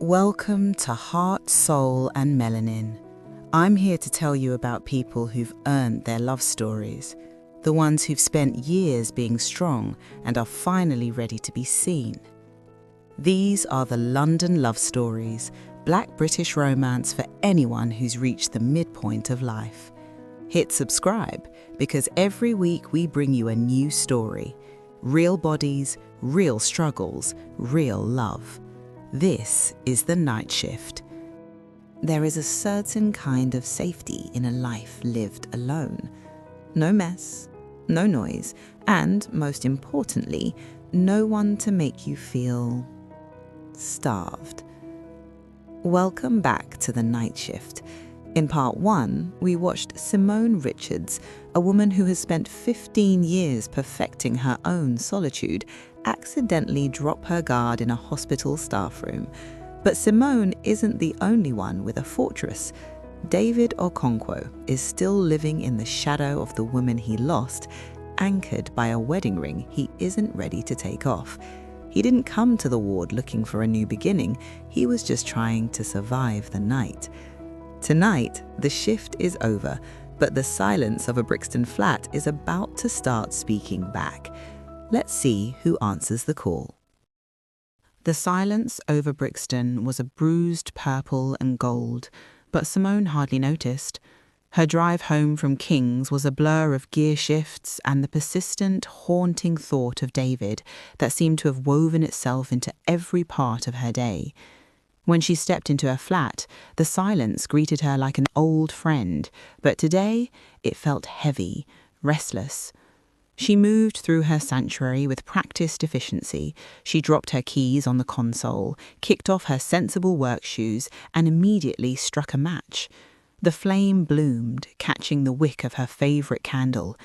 Welcome to Heart, Soul and Melanin. I'm here to tell you about people who've earned their love stories, the ones who've spent years being strong and are finally ready to be seen. These are the London love stories, Black British romance for anyone who's reached the midpoint of life. Hit subscribe because every week we bring you a new story. Real bodies, real struggles, real love. This is The Night Shift. There is a certain kind of safety in a life lived alone. No mess, no noise, and, most importantly, no one to make you feel starved. Welcome back to The Night Shift. In part 1, we watched Simone Richards, a woman who has spent 15 years perfecting her own solitude, accidentally drop her guard in a hospital staff room. But Simone isn't the only one with a fortress. David Okonkwo is still living in the shadow of the woman he lost, anchored by a wedding ring he isn't ready to take off. He didn't come to the ward looking for a new beginning, he was just trying to survive the night. Tonight, the shift is over, but the silence of a Brixton flat is about to start speaking back. Let's see who answers the call. The silence over Brixton was a bruised purple and gold, but Simone hardly noticed. Her drive home from King's was a blur of gear shifts and the persistent, haunting thought of David that seemed to have woven itself into every part of her day. When she stepped into her flat, the silence greeted her like an old friend, but today it felt heavy, restless. She moved through her sanctuary with practiced efficiency. She dropped her keys on the console, kicked off her sensible work shoes, and immediately struck a match. The flame bloomed, catching the wick of her favourite candle.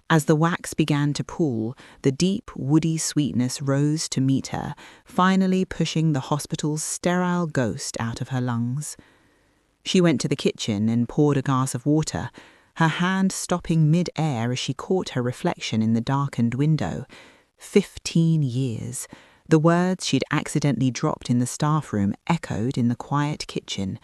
As the wax began to pool, the deep, woody sweetness rose to meet her, finally pushing the hospital's sterile ghost out of her lungs. She went to the kitchen and poured a glass of water, her hand stopping mid-air as she caught her reflection in the darkened window. 15 years. The words she'd accidentally dropped in the staff room echoed in the quiet kitchen.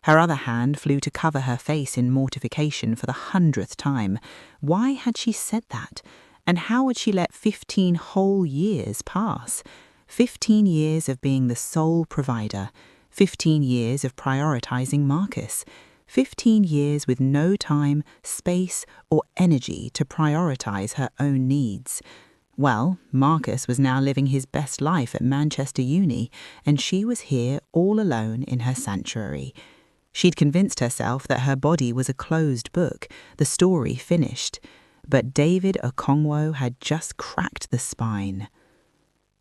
Her other hand flew to cover her face in mortification for the 100th time. Why had she said that? And how had she let 15 whole years pass? 15 years of being the sole provider. 15 years of prioritizing Marcus. 15 years with no time, space, or energy to prioritize her own needs. Well, Marcus was now living his best life at Manchester Uni, and she was here all alone in her sanctuary. She'd convinced herself that her body was a closed book, the story finished. But David Okonkwo had just cracked the spine.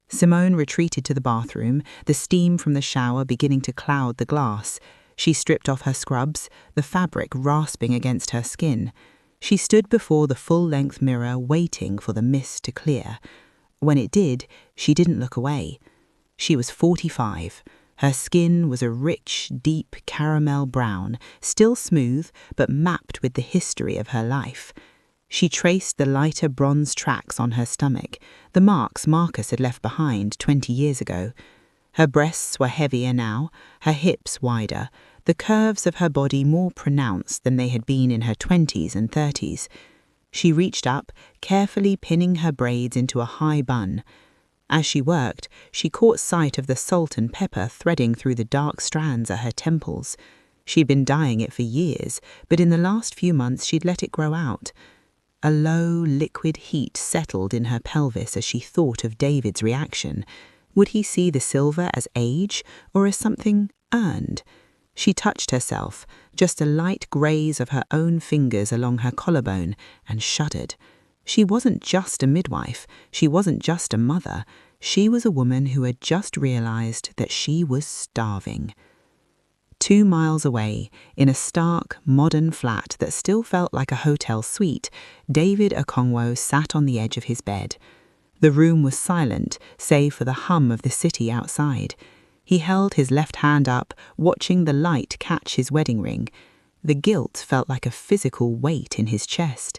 Simone retreated to the bathroom, the steam from the shower beginning to cloud the glass. She stripped off her scrubs, the fabric rasping against her skin. She stood before the full-length mirror waiting for the mist to clear. When it did, she didn't look away. She was 45. Her skin was a rich, deep caramel brown, still smooth, but mapped with the history of her life. She traced the lighter bronze tracks on her stomach, the marks Marcus had left behind 20 years ago. Her breasts were heavier now, her hips wider, the curves of her body more pronounced than they had been in her 20s and 30s. She reached up, carefully pinning her braids into a high bun. As she worked, she caught sight of the salt and pepper threading through the dark strands at her temples. She'd been dyeing it for years, but in the last few months she'd let it grow out. A low, liquid heat settled in her pelvis as she thought of David's reaction. Would he see the silver as age or as something earned? She touched herself, just a light graze of her own fingers along her collarbone, and shuddered. She wasn't just a midwife, she wasn't just a mother, she was a woman who had just realized that she was starving. 2 miles away, in a stark, modern flat that still felt like a hotel suite, David Okonkwo sat on the edge of his bed. The room was silent, save for the hum of the city outside. He held his left hand up, watching the light catch his wedding ring. The guilt felt like a physical weight in his chest.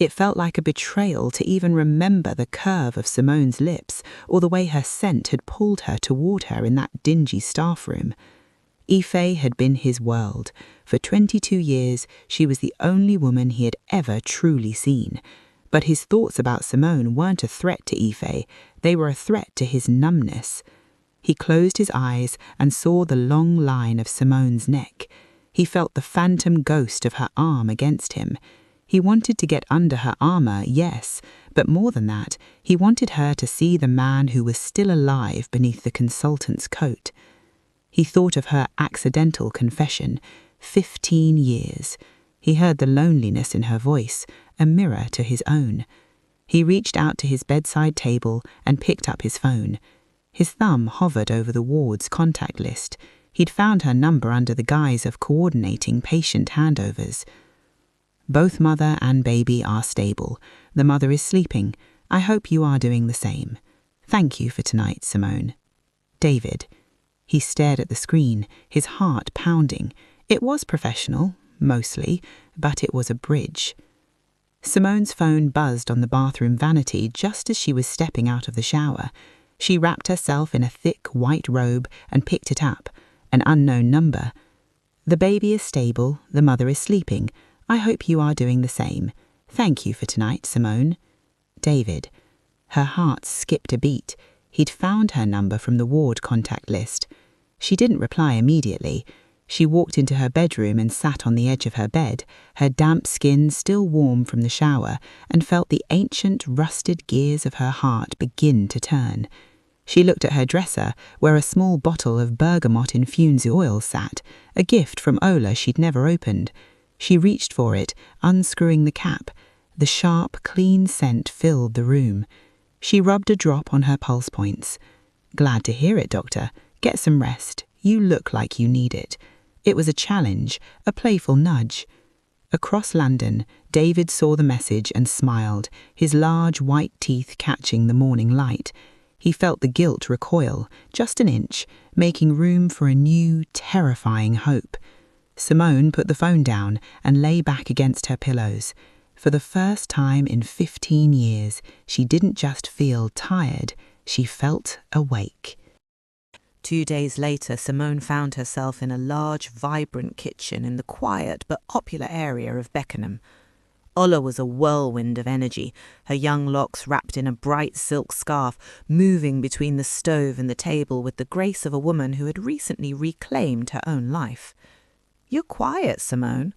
It felt like a betrayal to even remember the curve of Simone's lips or the way her scent had pulled her toward her in that dingy staff room. Ife had been his world. For 22 years, she was the only woman he had ever truly seen. But his thoughts about Simone weren't a threat to Ife, they were a threat to his numbness. He closed his eyes and saw the long line of Simone's neck. He felt the phantom ghost of her arm against him. He wanted to get under her armour, yes, but more than that, he wanted her to see the man who was still alive beneath the consultant's coat. He thought of her accidental confession, 15 years. He heard the loneliness in her voice, a mirror to his own. He reached out to his bedside table and picked up his phone. His thumb hovered over the ward's contact list. He'd found her number under the guise of coordinating patient handovers. Both mother and baby are stable. The mother is sleeping. I hope you are doing the same. Thank you for tonight, Simone. David. He stared at the screen, his heart pounding. It was professional, mostly, but it was a bridge. Simone's phone buzzed on the bathroom vanity just as she was stepping out of the shower. She wrapped herself in a thick white robe and picked it up. An unknown number. The baby is stable, the mother is sleeping. I hope you are doing the same. Thank you for tonight, Simone. David. Her heart skipped a beat. He'd found her number from the ward contact list. She didn't reply immediately. She walked into her bedroom and sat on the edge of her bed, her damp skin still warm from the shower, and felt the ancient, rusted gears of her heart begin to turn. She looked at her dresser, where a small bottle of bergamot-infused oil sat, a gift from Ola she'd never opened. She reached for it, unscrewing the cap. The sharp, clean scent filled the room. She rubbed a drop on her pulse points. Glad to hear it, Doctor. Get some rest. You look like you need it. It was a challenge, a playful nudge. Across London, David saw the message and smiled, his large white teeth catching the morning light. He felt the guilt recoil, just an inch, making room for a new, terrifying hope. Simone put the phone down and lay back against her pillows. For the first time in 15 years, she didn't just feel tired, she felt awake. 2 days later, Simone found herself in a large, vibrant kitchen in the quiet but popular area of Beckenham. Ola was a whirlwind of energy, her young locks wrapped in a bright silk scarf, moving between the stove and the table with the grace of a woman who had recently reclaimed her own life. "You're quiet, Simone,"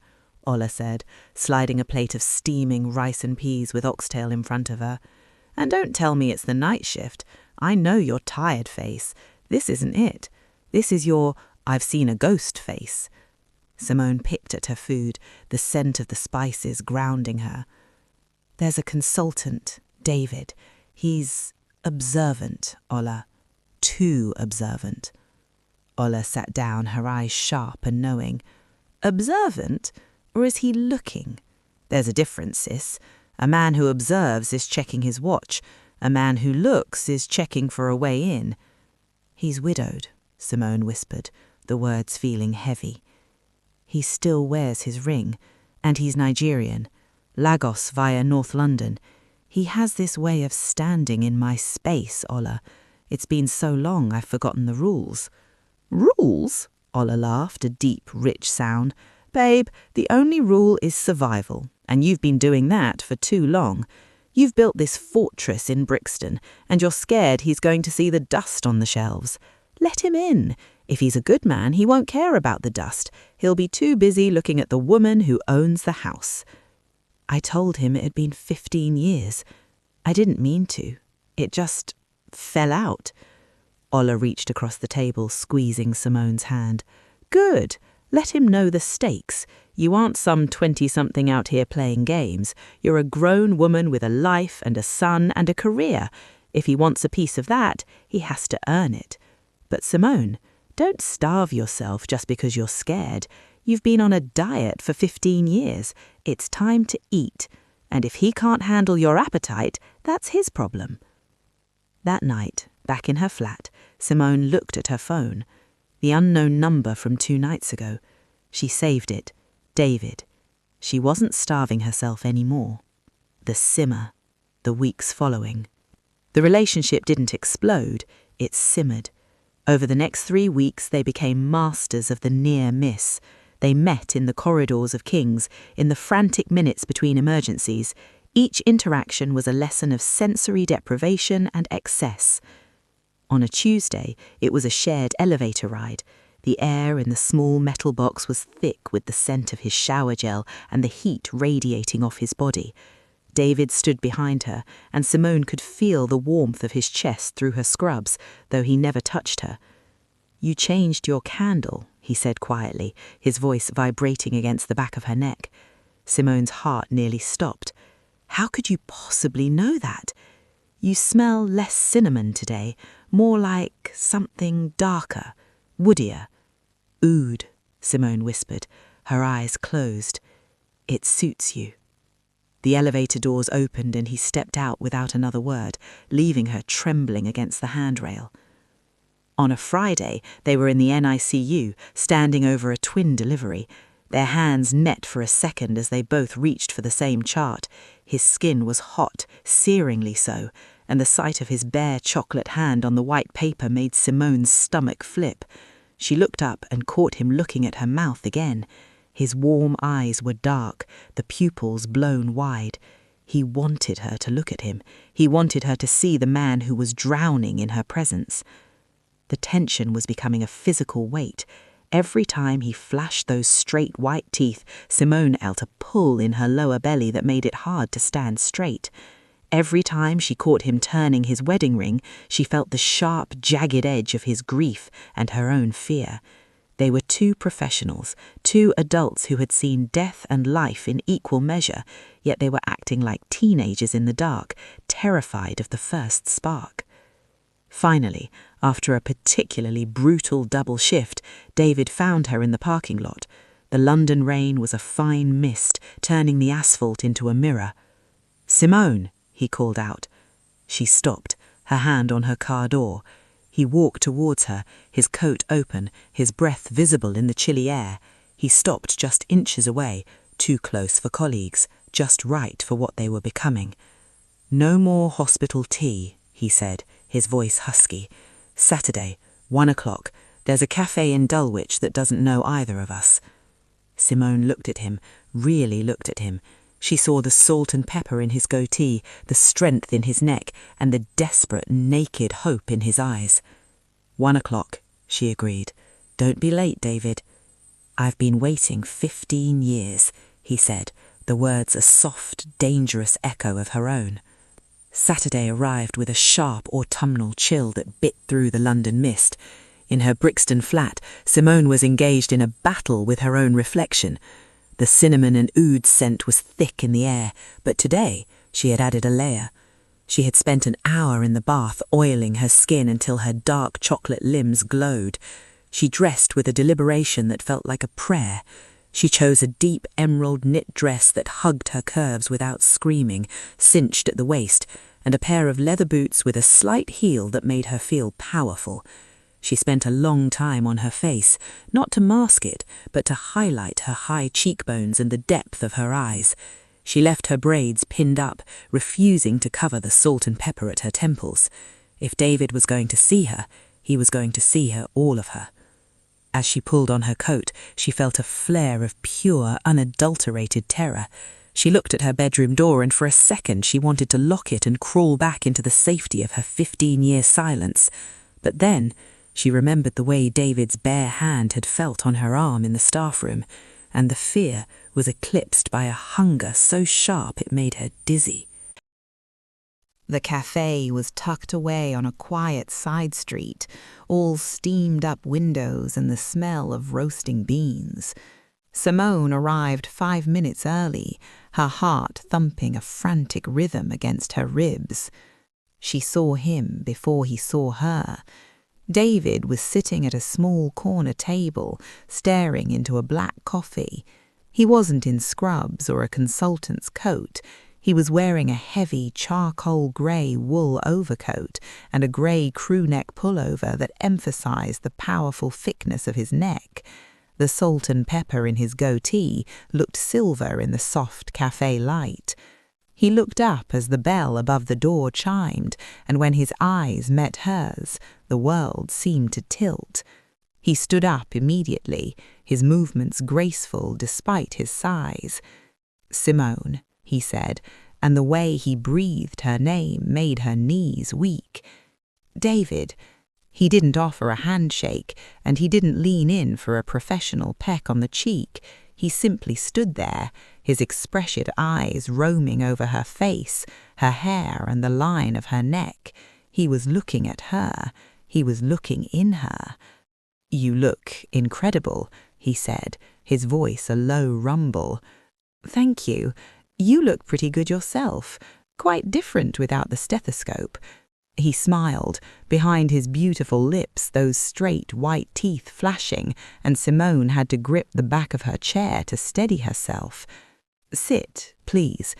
Ola said, sliding a plate of steaming rice and peas with oxtail in front of her. "And don't tell me it's the night shift. I know your tired face. This isn't it. This is your I've seen a ghost face." Simone picked at her food, the scent of the spices grounding her. "There's a consultant, David. He's observant, Ola. Too observant." Ola sat down, her eyes sharp and knowing. "Observant? Or is he looking? There's a difference, sis. A man who observes is checking his watch. A man who looks is checking for a way in." "He's widowed," Simone whispered, the words feeling heavy. "He still wears his ring, and he's Nigerian. Lagos via North London. He has this way of standing in my space, Ola. It's been so long I've forgotten the rules." "Rules?" Ola laughed, a deep, rich sound. "Babe, the only rule is survival, and you've been doing that for too long. You've built this fortress in Brixton, and you're scared he's going to see the dust on the shelves. Let him in. If he's a good man, he won't care about the dust. He'll be too busy looking at the woman who owns the house." I told him it had been 15 years. I didn't mean to. It just fell out. Ola reached across the table, squeezing Simone's hand. "Good. Let him know the stakes. You aren't some 20-something out here playing games. You're a grown woman with a life and a son and a career. If he wants a piece of that, he has to earn it. But Simone, don't starve yourself just because you're scared. You've been on a diet for 15 years. It's time to eat. And if he can't handle your appetite, that's his problem." That night, back in her flat, Simone looked at her phone. The unknown number from 2 nights ago. She saved it. David. She wasn't starving herself anymore. the simmer, the weeks following. The relationship didn't explode, it simmered. Over the next 3 weeks, they became masters of the near miss. They met in the corridors of King's, in the frantic minutes between emergencies. Each interaction was a lesson of sensory deprivation and excess. On a Tuesday, it was a shared elevator ride. The air in the small metal box was thick with the scent of his shower gel and the heat radiating off his body. David stood behind her, and Simone could feel the warmth of his chest through her scrubs, though he never touched her. "You changed your candle," he said quietly, his voice vibrating against the back of her neck. Simone's heart nearly stopped. "How could you possibly know that? You smell less cinnamon today, more like something darker, woodier." "Oud," Simone whispered, her eyes closed. "It suits you." The elevator doors opened and he stepped out without another word, leaving her trembling against the handrail. On a Friday, they were in the NICU, standing over a twin delivery. Their hands met for a second as they both reached for the same chart. His skin was hot, searingly so, and the sight of his bare chocolate hand on the white paper made Simone's stomach flip. She looked up and caught him looking at her mouth again. His warm eyes were dark, the pupils blown wide. He wanted her to look at him. He wanted her to see the man who was drowning in her presence. The tension was becoming a physical weight. Every time he flashed those straight white teeth, Simone felt a pull in her lower belly that made it hard to stand straight. Every time she caught him turning his wedding ring, she felt the sharp, jagged edge of his grief and her own fear. They were two professionals, two adults who had seen death and life in equal measure, yet they were acting like teenagers in the dark, terrified of the first spark. Finally, after a particularly brutal double shift, David found her in the parking lot. The London rain was a fine mist, turning the asphalt into a mirror. "Simone," he called out. She stopped, her hand on her car door. He walked towards her, his coat open, his breath visible in the chilly air. He stopped just inches away, too close for colleagues, just right for what they were becoming. "No more hospital tea," he said, his voice husky. "Saturday, 1 o'clock. There's a cafe in Dulwich that doesn't know either of us." Simone looked at him, really looked at him. She saw the salt and pepper in his goatee, the strength in his neck, and the desperate, naked hope in his eyes. 1 o'clock, she agreed. "Don't be late, David." "I've been waiting 15 years, he said, the words a soft, dangerous echo of her own. Saturday arrived with a sharp autumnal chill that bit through the London mist. In her Brixton flat, Simone was engaged in a battle with her own reflection. The cinnamon and oud scent was thick in the air, but today she had added a layer. She had spent an hour in the bath oiling her skin until her dark chocolate limbs glowed. She dressed with a deliberation that felt like a prayer. She chose a deep emerald knit dress that hugged her curves without screaming, cinched at the waist, and a pair of leather boots with a slight heel that made her feel powerful. She spent a long time on her face, not to mask it, but to highlight her high cheekbones and the depth of her eyes. She left her braids pinned up, refusing to cover the salt and pepper at her temples. If David was going to see her, he was going to see her, all of her. As she pulled on her coat, she felt a flare of pure, unadulterated terror. She looked at her bedroom door, and for a second she wanted to lock it and crawl back into the safety of her 15-year silence. But then she remembered the way David's bare hand had felt on her arm in the staff room, and the fear was eclipsed by a hunger so sharp it made her dizzy. The cafe was tucked away on a quiet side street, all steamed-up windows and the smell of roasting beans. Simone arrived 5 minutes early, her heart thumping a frantic rhythm against her ribs. She saw him before he saw her. David was sitting at a small corner table, staring into a black coffee. He wasn't in scrubs or a consultant's coat. He was wearing a heavy charcoal grey wool overcoat and a grey crew-neck pullover that emphasized the powerful thickness of his neck. The salt and pepper in his goatee looked silver in the soft cafe light. He looked up as the bell above the door chimed, and when his eyes met hers, the world seemed to tilt. He stood up immediately, his movements graceful despite his size. "Simone," he said, and the way he breathed her name made her knees weak. "David." He didn't offer a handshake, and he didn't lean in for a professional peck on the cheek. He simply stood there, his expressive eyes roaming over her face, her hair and the line of her neck. He was looking at her. He was looking in her. "You look incredible," he said, his voice a low rumble. "Thank you. You look pretty good yourself. Quite different without the stethoscope." He smiled, behind his beautiful lips those straight white teeth flashing, and Simone had to grip the back of her chair to steady herself. "Sit, please."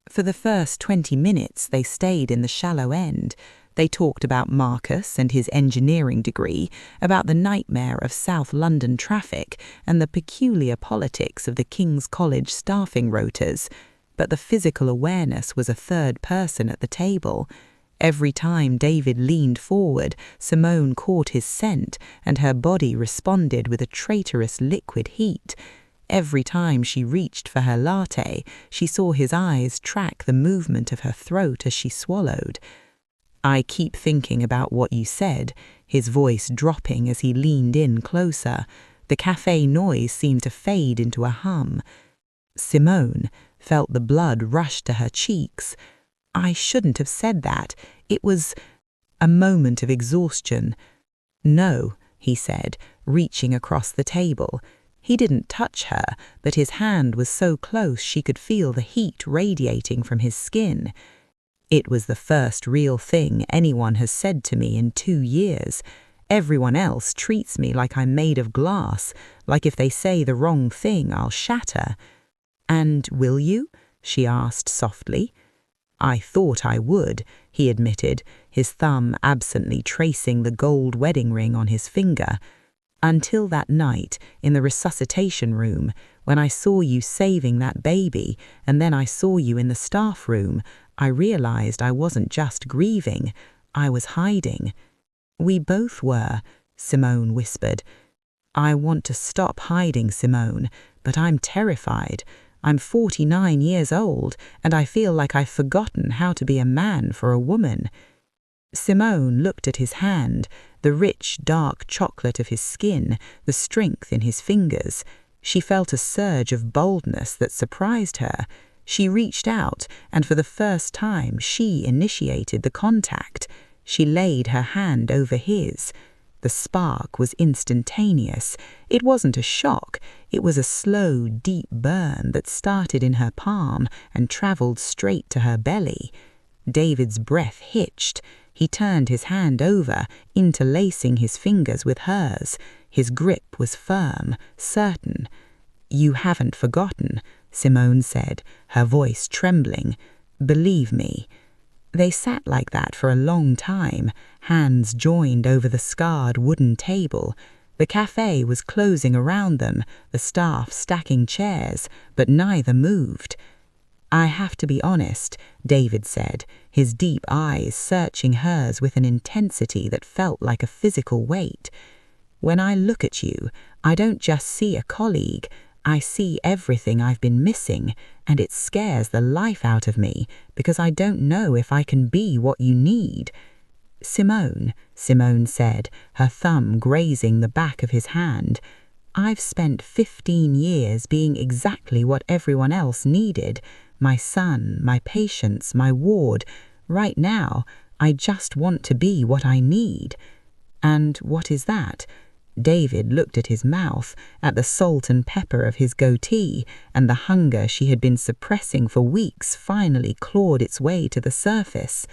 For the first 20 minutes they stayed in the shallow end. They talked about Marcus and his engineering degree, about the nightmare of South London traffic and the peculiar politics of the King's College staffing rotas. But the physical awareness was a third person at the table. Every time David leaned forward, Simone caught his scent, and her body responded with a traitorous liquid heat. Every time she reached for her latte, she saw his eyes track the movement of her throat as she swallowed. "I keep thinking about what you said," his voice dropping as he leaned in closer. The cafe noise seemed to fade into a hum. Simone felt the blood rush to her cheeks. "I shouldn't have said that. It was a moment of exhaustion." "No," he said, reaching across the table. He didn't touch her, but his hand was so close she could feel the heat radiating from his skin. "It was the first real thing anyone has said to me in 2 years. Everyone else treats me like I'm made of glass, like if they say the wrong thing, I'll shatter." "And will you?" she asked softly. "I thought I would," he admitted, his thumb absently tracing the gold wedding ring on his finger. "Until that night in the resuscitation room, when I saw you saving that baby, and then I saw you in the staff room, I realized I wasn't just grieving, I was hiding." "We both were," Simone whispered. "I want to stop hiding, Simone, but I'm terrified. I'm 49 years old, and I feel like I've forgotten how to be a man for a woman." Simone looked at his hand, the rich, dark chocolate of his skin, the strength in his fingers. She felt a surge of boldness that surprised her. She reached out, and for the first time she initiated the contact. She laid her hand over his. The spark was instantaneous. It wasn't a shock. It was a slow, deep burn that started in her palm and travelled straight to her belly. David's breath hitched. He turned his hand over, interlacing his fingers with hers. His grip was firm, certain. "You haven't forgotten," Simone said, her voice trembling. "Believe me." They sat like that for a long time, hands joined over the scarred wooden table. The cafe was closing around them, the staff stacking chairs, but neither moved. "I have to be honest," David said, his deep eyes searching hers with an intensity that felt like a physical weight. "When I look at you, I don't just see a colleague. I see everything I've been missing, and it scares the life out of me because I don't know if I can be what you need." "Simone," Simone said, her thumb grazing the back of his hand, "I've spent 15 years being exactly what everyone else needed. My son, my patients, my ward. Right now, I just want to be what I need." "And what is that?" David looked at his mouth, at the salt and pepper of his goatee, and the hunger she had been suppressing for weeks finally clawed its way to the surface.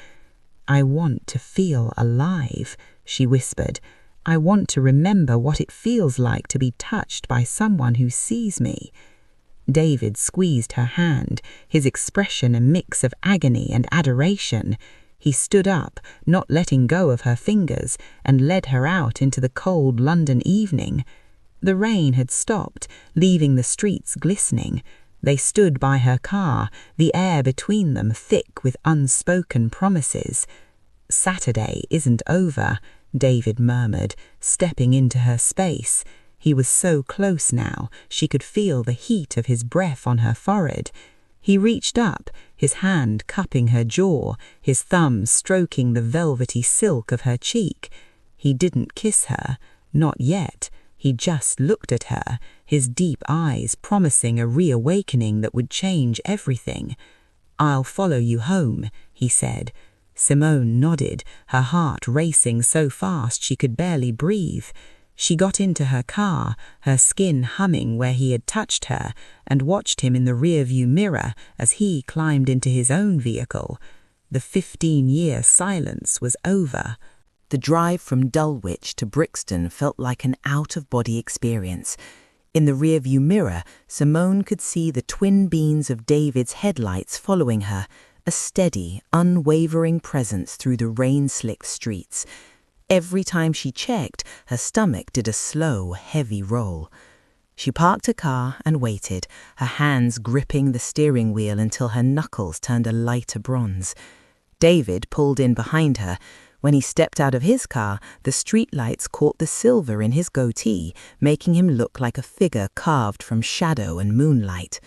"I want to feel alive," she whispered. "I want to remember what it feels like to be touched by someone who sees me." David squeezed her hand, his expression a mix of agony and adoration. He stood up, not letting go of her fingers, and led her out into the cold London evening. The rain had stopped, leaving the streets glistening. They stood by her car, the air between them thick with unspoken promises. "Saturday isn't over," David murmured, stepping into her space. He was so close now, she could feel the heat of his breath on her forehead. He reached up, his hand cupping her jaw, his thumb stroking the velvety silk of her cheek. He didn't kiss her, not yet. He just looked at her, his deep eyes promising a reawakening that would change everything. "I'll follow you home," he said. Simone nodded, her heart racing so fast she could barely breathe. She got into her car, her skin humming where he had touched her, and watched him in the rearview mirror as he climbed into his own vehicle. The 15-year silence was over. The drive from Dulwich to Brixton felt like an out-of-body experience. In the rearview mirror, Simone could see the twin beams of David's headlights following her, a steady, unwavering presence through the rain-slicked streets. Every time she checked, her stomach did a slow, heavy roll. She parked her car and waited, her hands gripping the steering wheel until her knuckles turned a lighter bronze. David pulled in behind her. When he stepped out of his car, the streetlights caught the silver in his goatee, making him look like a figure carved from shadow and moonlight.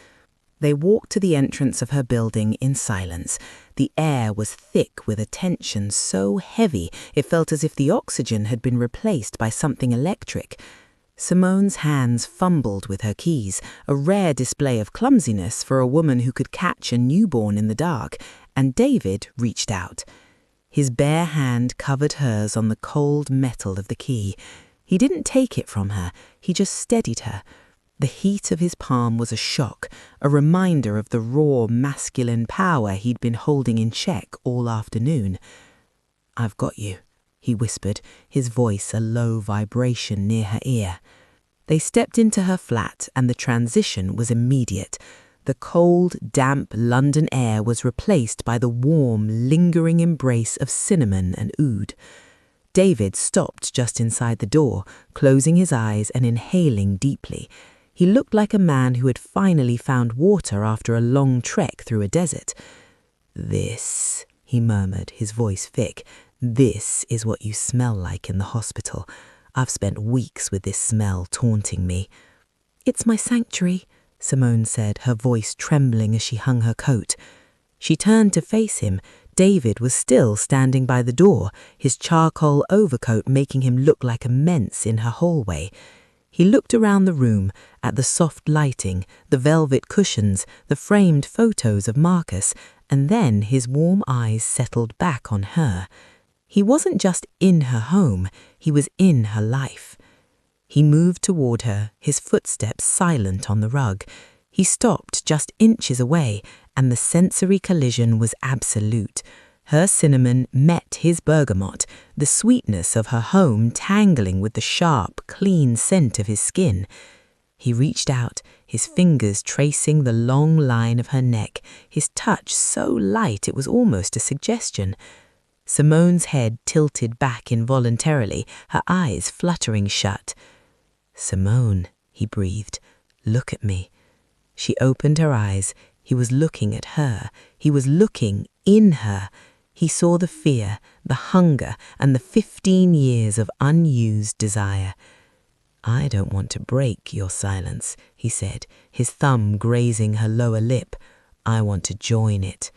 They walked to the entrance of her building in silence. The air was thick with a tension so heavy it felt as if the oxygen had been replaced by something electric. Simone's hands fumbled with her keys, a rare display of clumsiness for a woman who could catch a newborn in the dark, and David reached out. His bare hand covered hers on the cold metal of the key. He didn't take it from her, he just steadied her. The heat of his palm was a shock, a reminder of the raw, masculine power he'd been holding in check all afternoon. "I've got you," he whispered, his voice a low vibration near her ear. They stepped into her flat, and the transition was immediate. The cold, damp London air was replaced by the warm, lingering embrace of cinnamon and oud. David stopped just inside the door, closing his eyes and inhaling deeply. He looked like a man who had finally found water after a long trek through a desert. "This," he murmured, his voice thick, "this is what you smell like in the hospital. I've spent weeks with this smell taunting me." "It's my sanctuary," Simone said, her voice trembling as she hung her coat. She turned to face him. David was still standing by the door, his charcoal overcoat making him look like a mensch in her hallway. He looked around the room, at the soft lighting, the velvet cushions, the framed photos of Marcus, and then his warm eyes settled back on her. He wasn't just in her home, he was in her life. He moved toward her, his footsteps silent on the rug. He stopped just inches away, and the sensory collision was absolute. Her cinnamon met his bergamot, the sweetness of her home tangling with the sharp, clean scent of his skin. He reached out, his fingers tracing the long line of her neck, his touch so light it was almost a suggestion. Simone's head tilted back involuntarily, her eyes fluttering shut. "Simone," he breathed, "look at me." She opened her eyes. He was looking at her. He was looking in her. He saw the fear, the hunger, and the 15 years of unused desire. "I don't want to break your silence," he said, his thumb grazing her lower lip. "I want to join it."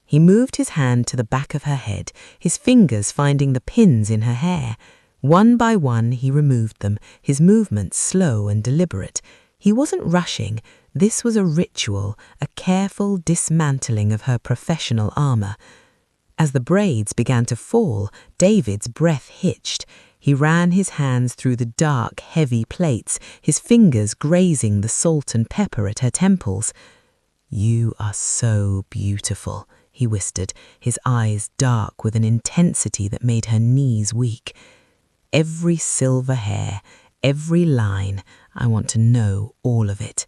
He moved his hand to the back of her head, his fingers finding the pins in her hair. One by one he removed them, his movements slow and deliberate. He wasn't rushing. This was a ritual, a careful dismantling of her professional armor. As the braids began to fall, David's breath hitched. He ran his hands through the dark, heavy plaits, his fingers grazing the salt and pepper at her temples. "You are so beautiful," he whispered, his eyes dark with an intensity that made her knees weak. "Every silver hair, every line, I want to know all of it."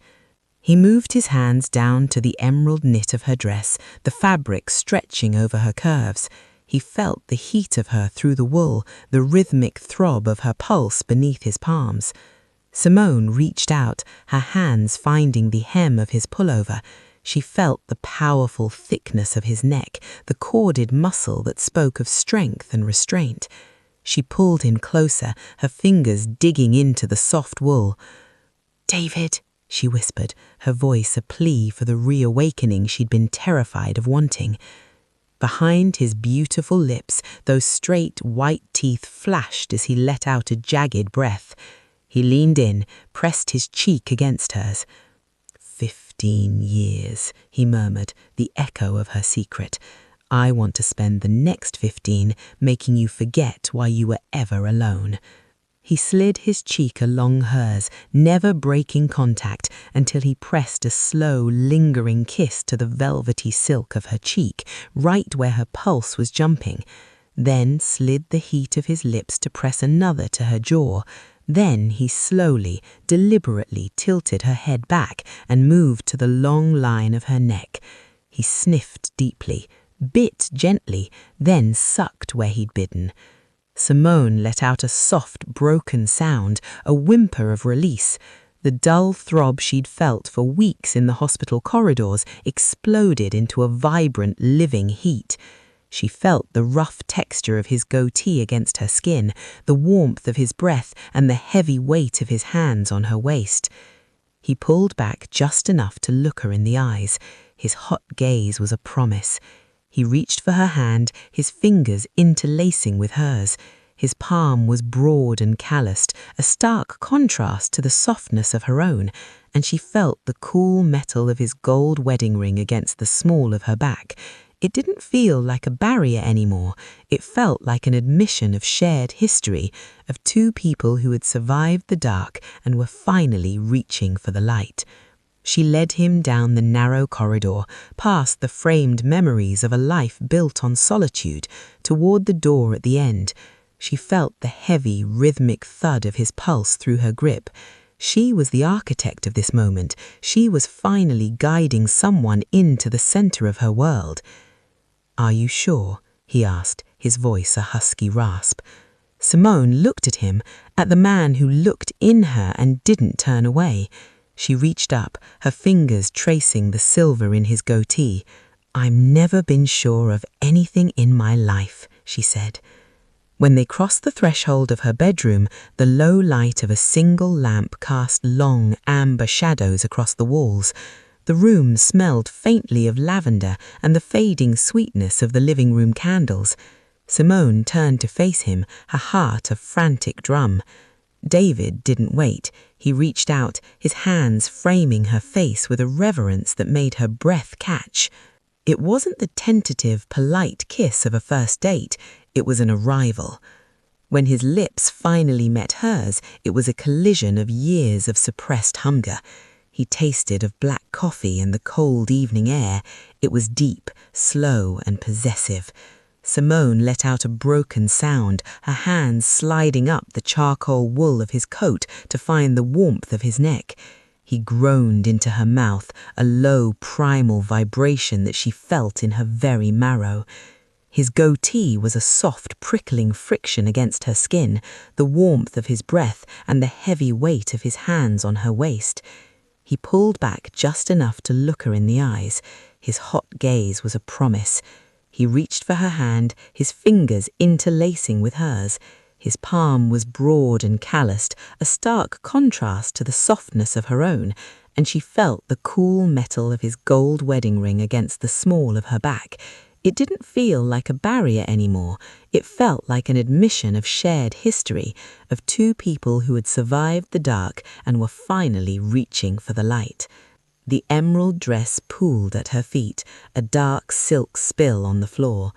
He moved his hands down to the emerald knit of her dress, the fabric stretching over her curves. He felt the heat of her through the wool, the rhythmic throb of her pulse beneath his palms. Simone reached out, her hands finding the hem of his pullover. She felt the powerful thickness of his neck, the corded muscle that spoke of strength and restraint. She pulled him closer, her fingers digging into the soft wool. "David," she whispered, her voice a plea for the reawakening she'd been terrified of wanting. Behind his beautiful lips, those straight white teeth flashed as he let out a jagged breath. He leaned in, pressed his cheek against hers. 15 years, he murmured, the echo of her secret. I want to spend the next 15 making you forget why you were ever alone. He slid his cheek along hers, never breaking contact, until he pressed a slow, lingering kiss to the velvety silk of her cheek, right where her pulse was jumping. Then slid the heat of his lips to press another to her jaw. Then he slowly, deliberately tilted her head back and moved to the long line of her neck. He sniffed deeply, bit gently, then sucked where he'd bidden. Simone let out a soft, broken sound, a whimper of release. The dull throb she'd felt for weeks in the hospital corridors exploded into a vibrant, living heat. She felt the rough texture of his goatee against her skin, the warmth of his breath, and the heavy weight of his hands on her waist. He pulled back just enough to look her in the eyes. His hot gaze was a promise. He reached for her hand, his fingers interlacing with hers. His palm was broad and calloused, a stark contrast to the softness of her own, and she felt the cool metal of his gold wedding ring against the small of her back. It didn't feel like a barrier anymore. It felt like an admission of shared history, of two people who had survived the dark and were finally reaching for the light. She led him down the narrow corridor, past the framed memories of a life built on solitude, toward the door at the end. She felt the heavy, rhythmic thud of his pulse through her grip. She was the architect of this moment. She was finally guiding someone into the center of her world. "Are you sure?" he asked, his voice a husky rasp. Simone looked at him, at the man who looked in her and didn't turn away. She reached up, her fingers tracing the silver in his goatee. "I've never been sure of anything in my life," she said. When they crossed the threshold of her bedroom, the low light of a single lamp cast long, amber shadows across the walls. The room smelled faintly of lavender and the fading sweetness of the living room candles. Simone turned to face him, her heart a frantic drum. David didn't wait. He reached out, his hands framing her face with a reverence that made her breath catch. It wasn't the tentative, polite kiss of a first date. It was an arrival. When his lips finally met hers, it was a collision of years of suppressed hunger. He tasted of black coffee in the cold evening air. It was deep, slow, and possessive. Simone let out a broken sound, her hands sliding up the charcoal wool of his coat to find the warmth of his neck. He groaned into her mouth, a low, primal vibration that she felt in her very marrow. His goatee was a soft, prickling friction against her skin, the warmth of his breath and the heavy weight of his hands on her waist. He pulled back just enough to look her in the eyes. His hot gaze was a promise. He reached for her hand, his fingers interlacing with hers. His palm was broad and calloused, a stark contrast to the softness of her own, and she felt the cool metal of his gold wedding ring against the small of her back. It didn't feel like a barrier anymore. It felt like an admission of shared history, of two people who had survived the dark and were finally reaching for the light. The emerald dress pooled at her feet, a dark silk spill on the floor.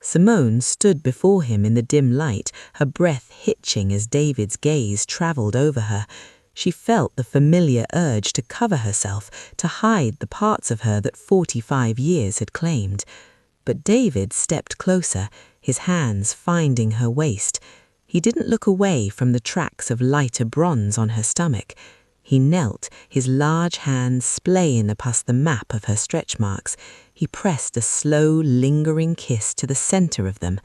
Simone stood before him in the dim light, her breath hitching as David's gaze travelled over her. She felt the familiar urge to cover herself, to hide the parts of her that 45 years had claimed. But David stepped closer, his hands finding her waist. He didn't look away from the tracks of lighter bronze on her stomach. He knelt, his large hands splaying past the map of her stretch marks. He pressed a slow, lingering kiss to the center of them.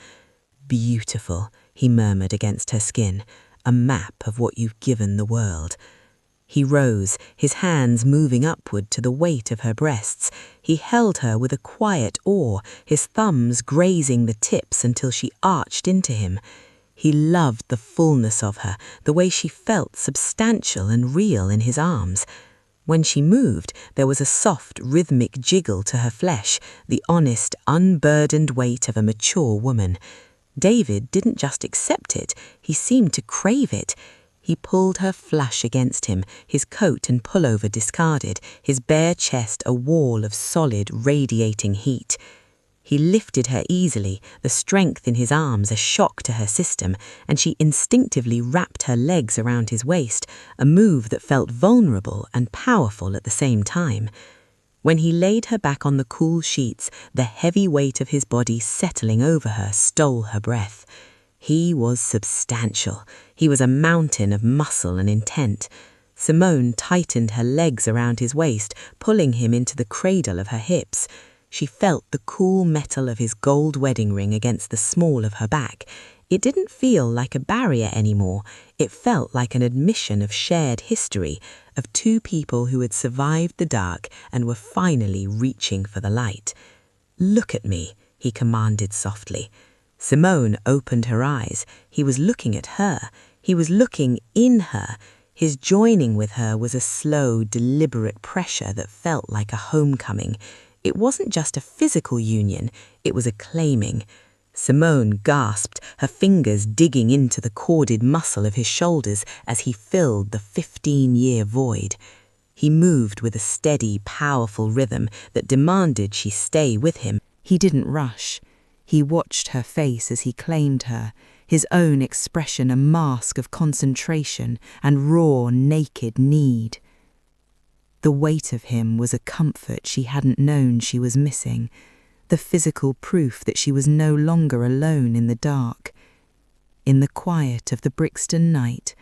"Beautiful," he murmured against her skin. a map of what you've given the world. He rose, his hands moving upward to the weight of her breasts. He held her with a quiet awe, his thumbs grazing the tips until she arched into him. He loved the fullness of her, the way she felt substantial and real in his arms. When she moved, there was a soft, rhythmic jiggle to her flesh, the honest, unburdened weight of a mature woman. David didn't just accept it, he seemed to crave it. He pulled her flush against him, his coat and pullover discarded, his bare chest a wall of solid, radiating heat. He lifted her easily, the strength in his arms a shock to her system, and she instinctively wrapped her legs around his waist, a move that felt vulnerable and powerful at the same time. When he laid her back on the cool sheets, the heavy weight of his body settling over her stole her breath. He was substantial. He was a mountain of muscle and intent. Simone tightened her legs around his waist, pulling him into the cradle of her hips. She felt the cool metal of his gold wedding ring against the small of her back. It didn't feel like a barrier anymore. It felt like an admission of shared history, of two people who had survived the dark and were finally reaching for the light. "Look at me," he commanded softly. Simone opened her eyes. He was looking at her. He was looking in her. His joining with her was a slow, deliberate pressure that felt like a homecoming. It wasn't just a physical union, it was a claiming. Simone gasped, her fingers digging into the corded muscle of his shoulders as he filled the 15-year void. He moved with a steady, powerful rhythm that demanded she stay with him. He didn't rush. He watched her face as he claimed her, his own expression a mask of concentration and raw, naked need. The weight of him was a comfort she hadn't known she was missing, the physical proof that she was no longer alone in the dark. In the quiet of the Brixton night,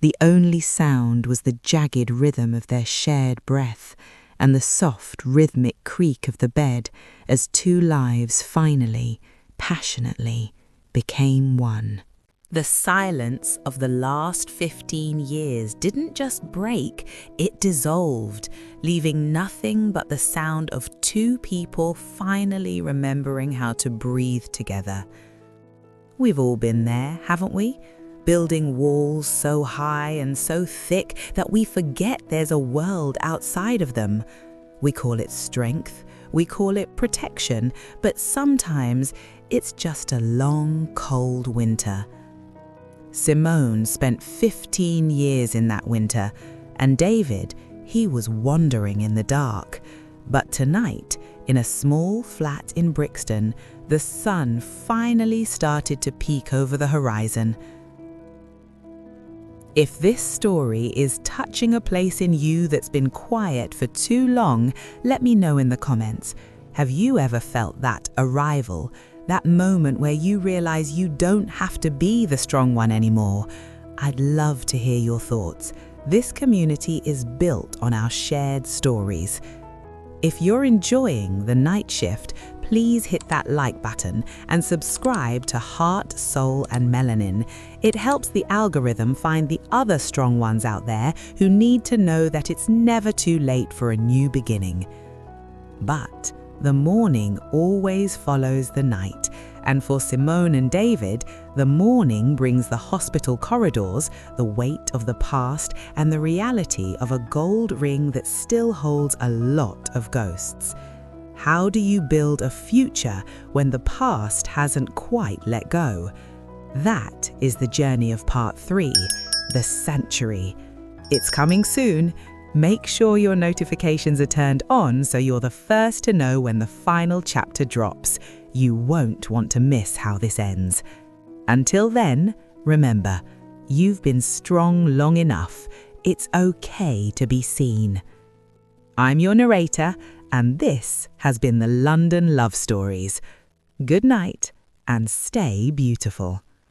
the only sound was the jagged rhythm of their shared breath and the soft, rhythmic creak of the bed as two lives finally, passionately, became one. The silence of the last 15 years didn't just break, it dissolved, leaving nothing but the sound of two people finally remembering how to breathe together. We've all been there, haven't we? Building walls so high and so thick that we forget there's a world outside of them. We call it strength, we call it protection, but sometimes it's just a long, cold winter. Simone spent 15 years in that winter, and David, he was wandering in the dark. But tonight, in a small flat in Brixton, the sun finally started to peek over the horizon. If this story is touching a place in you that's been quiet for too long, let me know in the comments. Have you ever felt that arrival? That moment where you realize you don't have to be the strong one anymore? I'd love to hear your thoughts. This community is built on our shared stories. If you're enjoying The Night Shift, please hit that like button and subscribe to Heart, Soul and Melanin. It helps the algorithm find the other strong ones out there who need to know that it's never too late for a new beginning. But the morning always follows the night, and for Simone and David, the morning brings the hospital corridors, the weight of the past, and the reality of a gold ring that still holds a lot of ghosts. How do you build a future when the past hasn't quite let go? That is the journey of part 3, the sanctuary. It's coming soon. Make sure your notifications are turned on so you're the first to know when the final chapter drops. You won't want to miss how this ends. Until then, remember, you've been strong long enough. It's okay to be seen. I'm your narrator, and this has been the London Love Stories. Good night and stay beautiful.